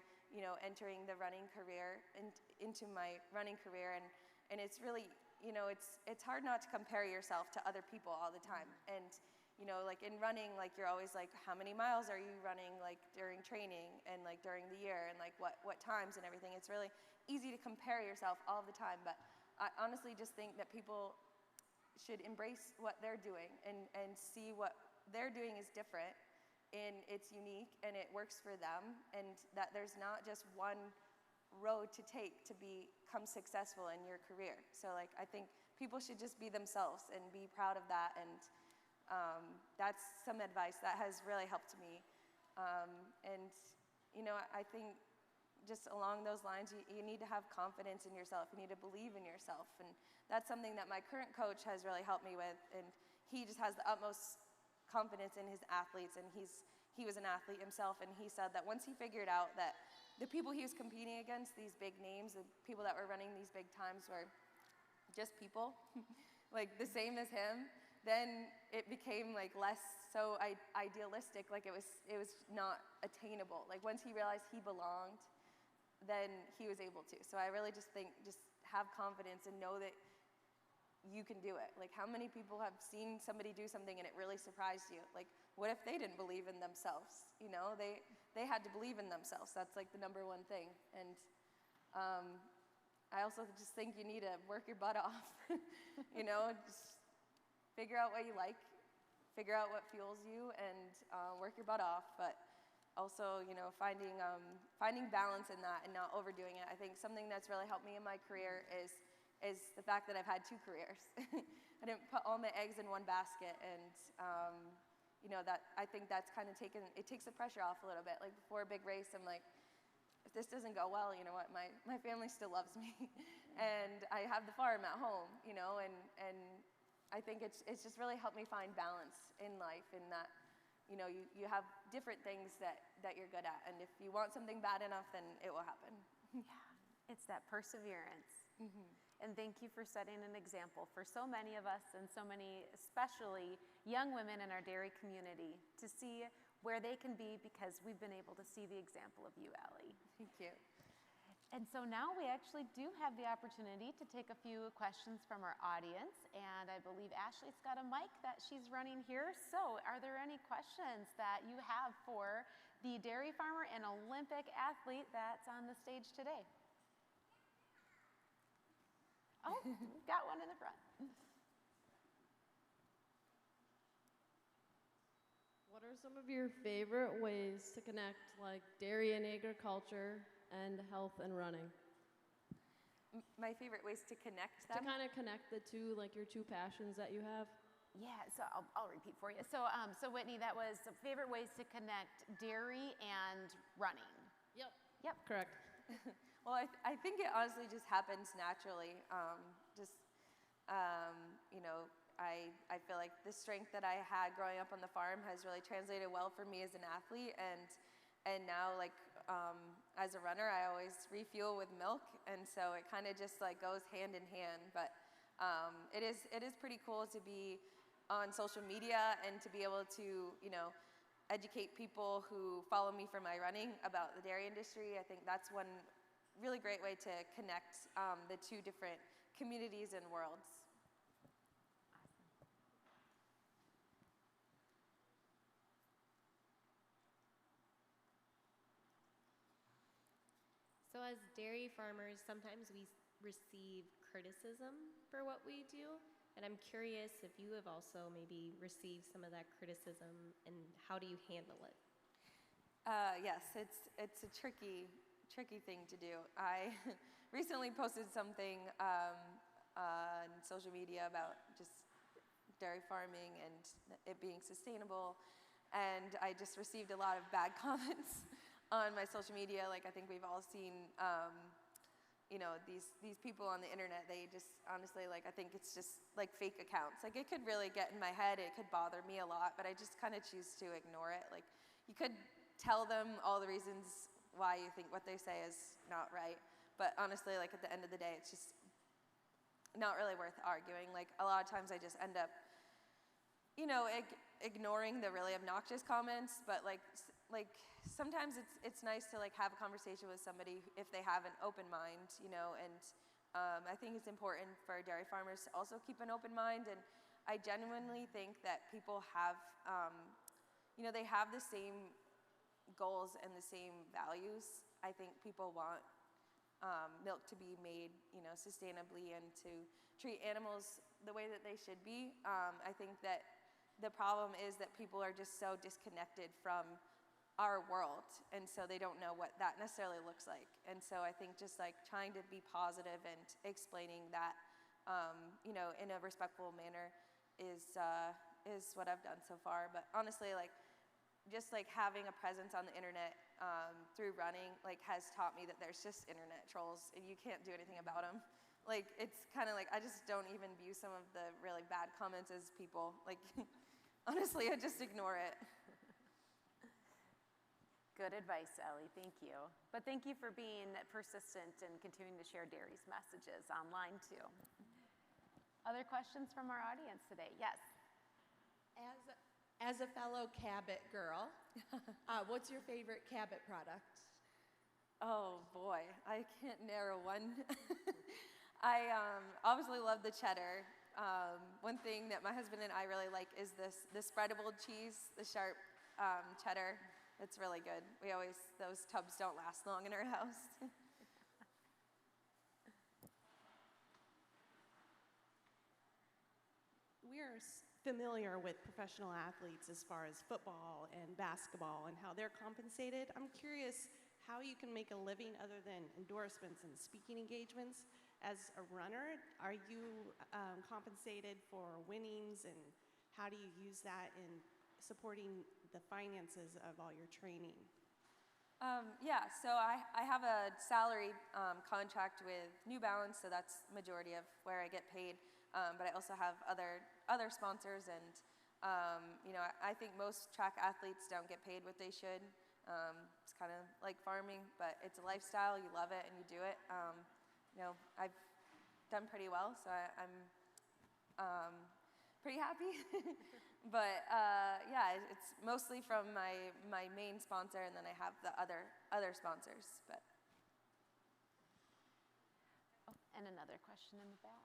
entering the running career into my running career. And it's really, it's hard not to compare yourself to other people all the time. And, like in running, like you're always like, how many miles are you running like during training and like during the year and like what times and everything. It's really easy to compare yourself all the time. But I honestly just think that people should embrace what they're doing and see what they're doing is different and it's unique and it works for them, and that there's not just one road to take to become successful in your career. So like I think people should just be themselves and be proud of that, and that's some advice that has really helped me. And I think just along those lines, you need to have confidence in yourself. You need to believe in yourself, and that's something that my current coach has really helped me with. And he just has the utmost confidence in his athletes, and he was an athlete himself, and he said that once he figured out that the people he was competing against, these big names, the people that were running these big times were just people, like the same as him, then it became like less so idealistic, like it was not attainable. Like once he realized he belonged, then he was able to. So I really just think, just have confidence and know that you can do it. Like how many people have seen somebody do something and it really surprised you? Like what if they didn't believe in themselves? They had to believe in themselves. That's like the number one thing. And I also just think you need to work your butt off. Just figure out what you like, figure out what fuels you, and work your butt off. But also, finding balance in that and not overdoing it. I think something that's really helped me in my career is the fact that I've had 2 careers. I didn't put all my eggs in one basket, and that I think that's kind of takes the pressure off a little bit. Like before a big race, I'm like, if this doesn't go well, you know what, my family still loves me, and I have the farm at home, and I think it's just really helped me find balance in life, in that you have different things that you're good at, and if you want something bad enough, then it will happen. Yeah, it's that perseverance. Mm-hmm. And thank you for setting an example for so many of us and so many, especially young women in our dairy community, to see where they can be, because we've been able to see the example of you, Ellie. Thank you. And so now we actually do have the opportunity to take a few questions from our audience, and I believe Ashley's got a mic that she's running here. So are there any questions that you have for the dairy farmer and Olympic athlete that's on the stage today? Oh, we've got one in the front. What are some of your favorite ways to connect like dairy and agriculture and health and running? My favorite ways to connect them? To kind of connect the two, like your 2 passions that you have. Yeah, so I'll repeat for you. So Whitney, that was favorite ways to connect dairy and running. Yep. Yep. Correct. Well, I think it honestly just happens naturally. You know, I feel like the strength that I had growing up on the farm has really translated well for me as an athlete, and now like as a runner, I always refuel with milk, and so it kind of just like goes hand in hand. But it is pretty cool to be on social media and to be able to, you know, educate people who follow me for my running about the dairy industry. I think that's one really great way to connect the two different communities and worlds. So as dairy farmers, sometimes we receive criticism for what we do. And I'm curious if you have also maybe received some of that criticism, and how do you handle it? Yes, it's a tricky thing to do. I recently posted something on social media about just dairy farming and it being sustainable, and I just received a lot of bad comments on my social media. Like, I think we've all seen, you know, these people on the internet. They just honestly, like, I think it's just like fake accounts. Like, it could really get in my head. It could bother me a lot, but I just kind of choose to ignore it. Like, you could tell them all the reasons why you think what they say is not right, but honestly, like, at the end of the day, it's just not really worth arguing. Like, a lot of times I just end up, you know, ignoring the really obnoxious comments, but like sometimes it's nice to like have a conversation with somebody if they have an open mind, you know, and I think it's important for dairy farmers to also keep an open mind, and I genuinely think that people have, you know, they have the same goals and the same values. I think people want milk to be made, you know, sustainably and to treat animals the way that they should be. I think that the problem is that people are just so disconnected from our world, and so they don't know what that necessarily looks like. And so I think just like trying to be positive and explaining that, you know, in a respectful manner is what I've done so far. But honestly, like, just like having a presence on the internet through running, like, has taught me that there's just internet trolls and you can't do anything about them. Like, it's kind of like, I just don't even view some of the really bad comments as people. Like, honestly, I just ignore it. Good advice, Ellie. Thank you. But thank you for being persistent and continuing to share dairy's messages online too. Other questions from our audience today? Yes. As a fellow Cabot girl, what's your favorite Cabot product? Oh boy, I can't narrow one. I obviously love the cheddar. One thing that my husband and I really like is the spreadable cheese, the sharp cheddar. It's really good. Those tubs don't last long in our house. We're familiar with professional athletes as far as football and basketball and how they're compensated. I'm curious how you can make a living other than endorsements and speaking engagements. As a runner, are you compensated for winnings, and how do you use that in supporting the finances of all your training? Yeah, so I have a salaried contract with New Balance, so that's majority of where I get paid. But I also have other sponsors, and you know, I think most track athletes don't get paid what they should. It's kind of like farming, but it's a lifestyle. You love it and you do it. You know, I've done pretty well, so I'm pretty happy. But yeah, it's mostly from my main sponsor, and then I have the other sponsors. But and another question in the back.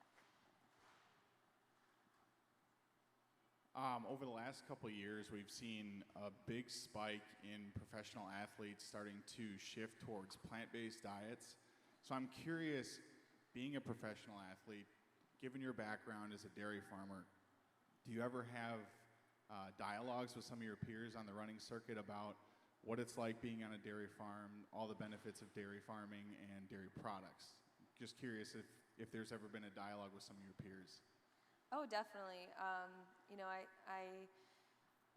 Over the last couple of years, we've seen a big spike in professional athletes starting to shift towards plant-based diets. So I'm curious, being a professional athlete, given your background as a dairy farmer, do you ever have dialogues with some of your peers on the running circuit about what it's like being on a dairy farm, all the benefits of dairy farming and dairy products? Just curious if there's ever been a dialogue with some of your peers. oh, definitely. You know,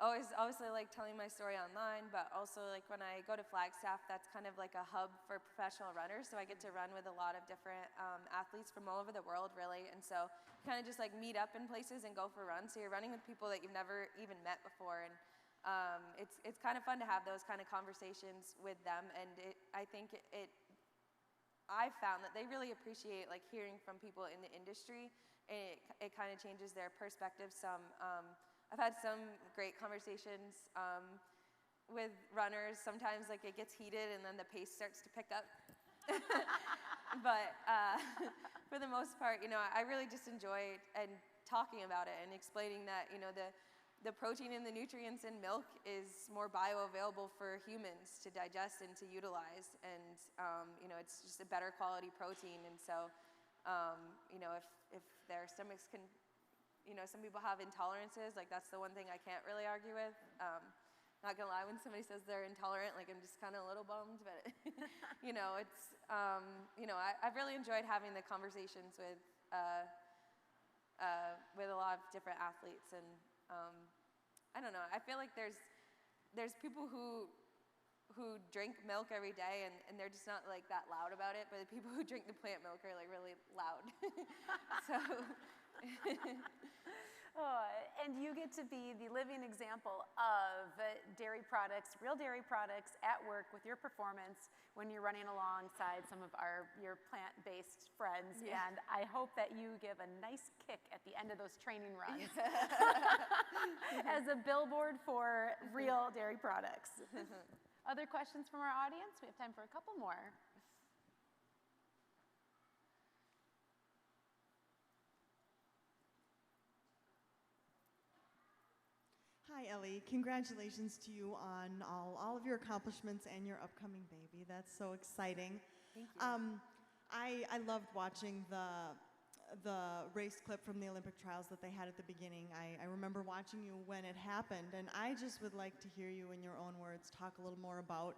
obviously like telling my story online, but also like when I go to Flagstaff, that's kind of like a hub for professional runners. So I get to run with a lot of different athletes from all over the world, really. And so you kind of just like meet up in places and go for runs. So you're running with people that you've never even met before. And it's kind of fun to have those kind of conversations with them. And I think I found that they really appreciate like hearing from people in the industry. And it kind of changes their perspective some. I've had some great conversations with runners. Sometimes like it gets heated and then the pace starts to pick up. But for the most part, I really just enjoy talking about it and explaining that, the protein and the nutrients in milk is more bioavailable for humans to digest and to utilize. And, it's just a better quality protein. And so, if their stomachs can, some people have intolerances. Like that's the one thing I can't really argue with. Not gonna lie, when somebody says they're intolerant, like I'm just kind of a little bummed. But I've really enjoyed having the conversations with a lot of different athletes, and I don't know. I feel like there's people who drink milk every day, and they're just not like that loud about it. But the people who drink the plant milk are like really loud. So. And you get to be the living example of dairy products, real dairy products at work with your performance when you're running alongside some of your plant-based friends. Yeah. And I hope that you give a nice kick at the end of those training runs as a billboard for real dairy products. Other questions from our audience? We have time for a couple more. Hi, Elle. Congratulations to you on all of your accomplishments and your upcoming baby. That's so exciting. Thank you. I loved watching the race clip from the Olympic trials that they had at the beginning. I remember watching you when it happened, and I just would like to hear you in your own words talk a little more about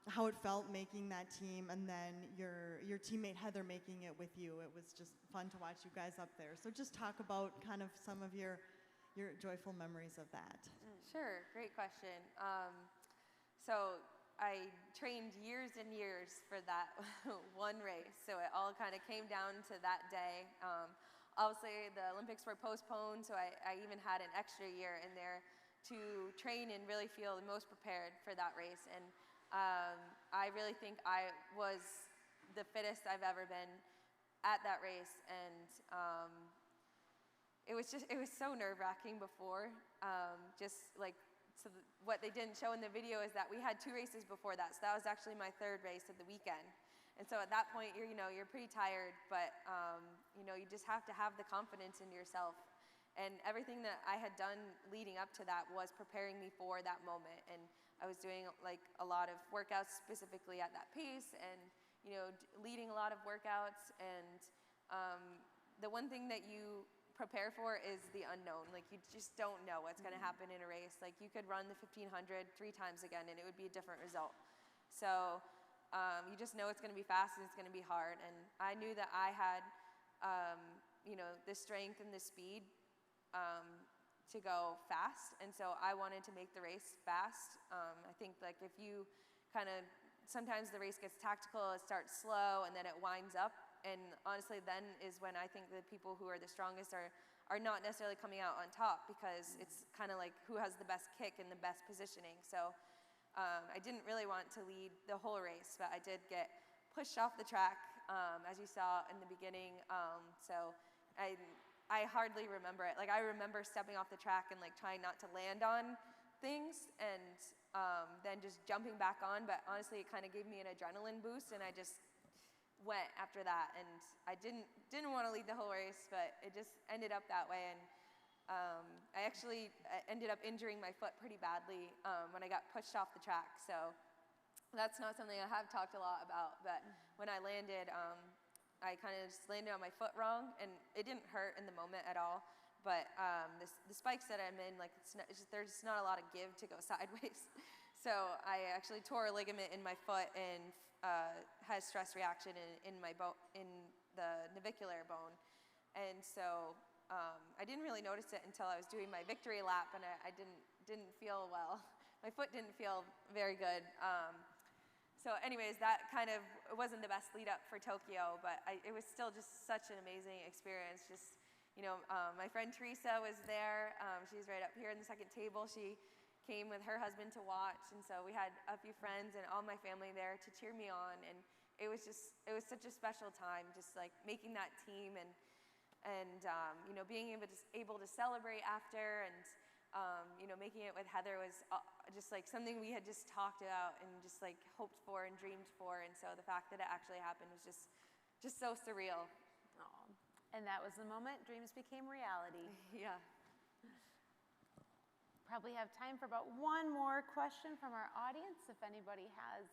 how it felt making that team, and then your teammate Heather making it with you. It was just fun to watch you guys up there. So just talk about kind of some of your joyful memories of that. Sure, great question. So I trained years and years for that one race, so it all kind of came down to that day. Obviously, the Olympics were postponed, so I even had an extra year in there to train and really feel the most prepared for that race. And I really think I was the fittest I've ever been at that race, and it was so nerve-wracking before. What they didn't show in the video is that we had 2 races before that, so that was actually my 3rd race of the weekend. And so at that point, you're pretty tired, but you just have to have the confidence in yourself. And everything that I had done leading up to that was preparing me for that moment. And I was doing like a lot of workouts specifically at that pace, and leading a lot of workouts. And the one thing that you prepare for is the unknown. Like you just don't know what's going to happen in a race. Like you could run the 1500 3 times again and it would be a different result. So you just know it's going to be fast and it's going to be hard. And I knew that I had the strength and the speed to go fast, and so I wanted to make the race fast. I think like if you sometimes the race gets tactical, it starts slow and then it winds up. And honestly, then is when I think the people who are the strongest are not necessarily coming out on top, because it's kind of like who has the best kick and the best positioning. So I didn't really want to lead the whole race, but I did get pushed off the track, as you saw in the beginning. So I hardly remember it. Like I remember stepping off the track and like trying not to land on things, and then just jumping back on. But honestly, it kind of gave me an adrenaline boost, and I just went after that, and I didn't want to lead the whole race, but it just ended up that way. And I actually ended up injuring my foot pretty badly when I got pushed off the track. So that's not something I have talked a lot about, but when I landed, I kind of just landed on my foot wrong, and it didn't hurt in the moment at all. But the spikes that I'm in, like there's just not a lot of give to go sideways. So I actually tore a ligament in my foot and had stress reaction in my in the navicular bone. And so I didn't really notice it until I was doing my victory lap, and I didn't feel well. My foot didn't feel very good. So anyways, that kind of wasn't the best lead up for Tokyo, but it was still just such an amazing experience. Just, my friend Teresa was there. She's right up here in the second table. She came with her husband to watch, and so we had a few friends and all my family there to cheer me on, and it was such a special time, just like making that team and being able to celebrate after, and making it with Heather was just like something we had just talked about and just like hoped for and dreamed for, and so the fact that it actually happened was just so surreal. Oh, and that was the moment dreams became reality. Yeah. Probably have time for about one more question from our audience, if anybody has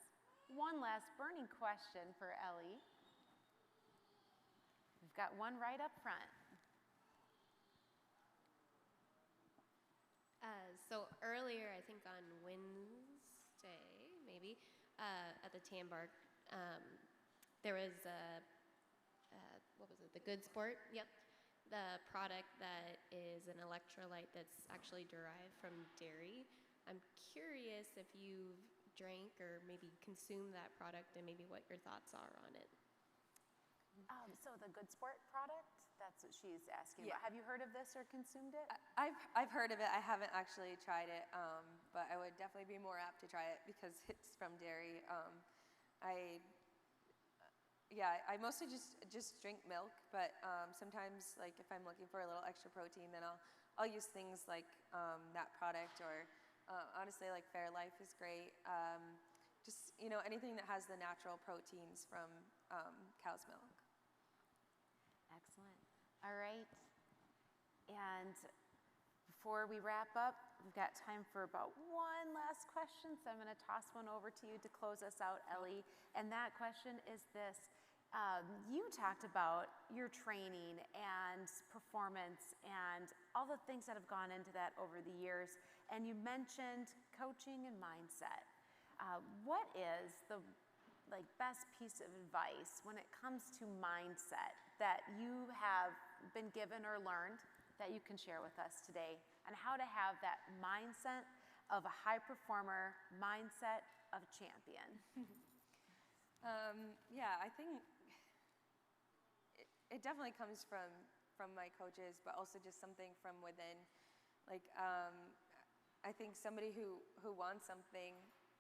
one last burning question for Elle. We've got one right up front. So earlier, I think on Wednesday, maybe, at the Tanbark, there was what was it, the Good Sport? Yep. The product that is an electrolyte that's actually derived from dairy. I'm curious if you've drank or maybe consumed that product and maybe what your thoughts are on it. So the Good Sport product, that's what she's asking about. Have you heard of this or consumed it? I've heard of it. I haven't actually tried it, but I would definitely be more apt to try it because it's from dairy. I mostly just drink milk, but sometimes, like, if I'm looking for a little extra protein, then I'll use things like that product, or honestly, like Fairlife is great. Just anything that has the natural proteins from cow's milk. Excellent. All right. And before we wrap up, we've got time for about one last question, so I'm going to toss one over to you to close us out, Elle. And that question is this. You talked about your training and performance and all the things that have gone into that over the years, and you mentioned coaching and mindset. What is the best piece of advice when it comes to mindset that you have been given or learned that you can share with us today, and how to have that mindset of a high performer, mindset of a champion? I think it definitely comes from my coaches, but also just something from within. Like, I think somebody who wants something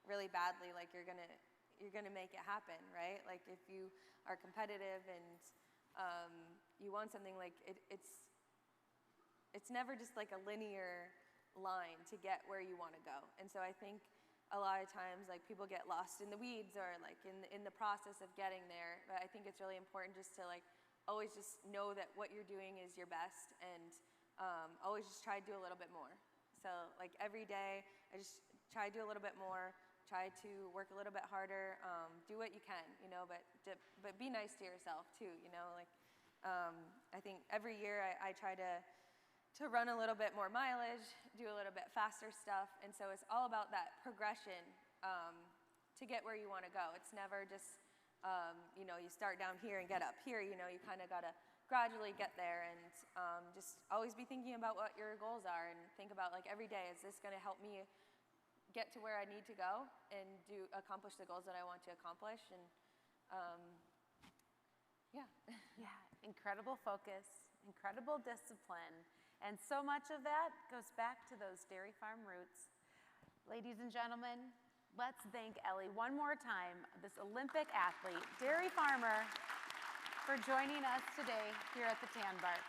really badly, like, you're gonna make it happen, right? Like, if you are competitive and you want something, like, it's never just like a linear line to get where you want to go. And so I think a lot of times, like, people get lost in the weeds or like in the process of getting there. But I think it's really important just to, like, always just know that what you're doing is your best, and always just try to do a little bit more. So, like, every day I just try to do a little bit more, try to work a little bit harder, do what you can, but be nice to yourself too, like, I think every year I try to run a little bit more mileage, do a little bit faster stuff, and so it's all about that progression to get where you want to go. It's never just, you start down here and get up here, you kind of got to gradually get there, and just always be thinking about what your goals are, and think about, like, every day, is this going to help me get to where I need to go and accomplish the goals that I want to accomplish? And incredible focus, incredible discipline, and so much of that goes back to those dairy farm roots. Ladies and gentlemen, let's thank Elle one more time, this Olympic athlete, dairy farmer, for joining us today here at the Tanbark.